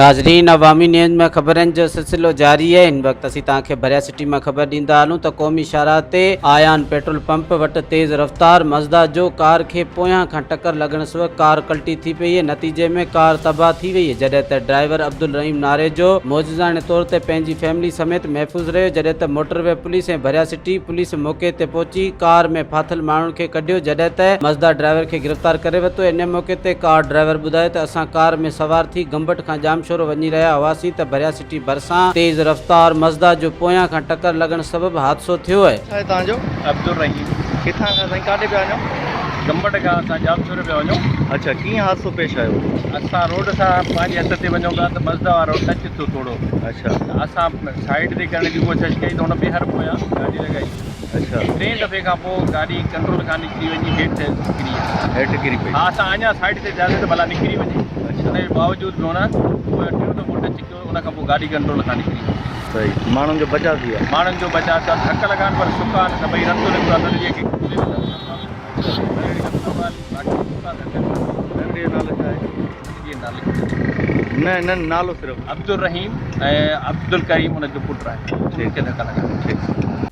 नाज़रीन, अवामी न्यूज़ में खबरन जो सिलसिलो जारी है। इन वक्त असीं तव्हांखे भिरयास्टी में खबर ॾींदा हलूं त क़ौमी शाहराह ते आयान पेट्रोल पंप वटि तेज़ रफ्तार मज़दाह जो कार खे पोयां खां टक्कर लॻण सबबि कार क़लटी थी पई है। नतीजे में कार तबाह थी वई है, जॾहिं त ड्राइवर अब्दुल रहीम नारे जो मौजज़ाने तौर ते पंहिंजी फैमिली समेत महफ़ूज़ रहियो। जॾहिं त मोटरवे पुलिस ऐं भिरयास्टी पुलिस मौके ते पहुची कार में फाथल माण्हुनि खे कढियो, जॾहिं त मज़दाह ड्राइवर खे गिरफ़्तार करे वरितो। इन मौके ते कार ड्राइवर ॿुधायो त असां कार में सवार थी गंबट खां जामशोरो वञी रहिया हुआसीं त भिरयास्टी भरिसां तेज़ रफ्तार मज़दाह जो पोयां खां टक्कर लॻण सबबि हादसो थियो है। तव्हांजो अब्दुल रहीम किथां खां साईं काॾे पिया वञो? गंबट खां असां जामशोरे पिया वञूं। अच्छा, कीअं हादसो पेश आयो? असां रोड सां पंहिंजे हथ ते वञूं था त मज़दाह वारो टच थियो थोरो। अच्छा, असां साइड ते करण जी कोशिशि कई त हुन ॿीहर पोयां गाॾी लॻाई। अच्छा, 3 दफ़े खां पोइ गाॾी कंट्रोल खां निकिरी वञी हेठि किरी पई। हा, असां अञा साइड ते थियासीं त भला निकिरी वञे। अच्छा, हुनजे बावजूदि हुन टियों दफ़ो टच कयो, उन खां पोइ गाॾी कंट्रोल खां निकिरी। सही, माण्हुनि जो बचाव थी वियो? माण्हुनि जो बचाव सां धक लॻाइनि पर सुका आहिनि, त भई रस्तो निकितो आहे त जेके न न नालो सिर्फ़ु अब्दुल रहीम ऐं अब्दुल करीम उनजो पुटु आहे। उनखे धक्का लॻा।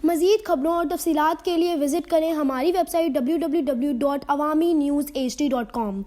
मज़ीद खबरों और तफसीलात के लिए विजिट करें हमारी वेबसाइट www.awamiNewsHD.com।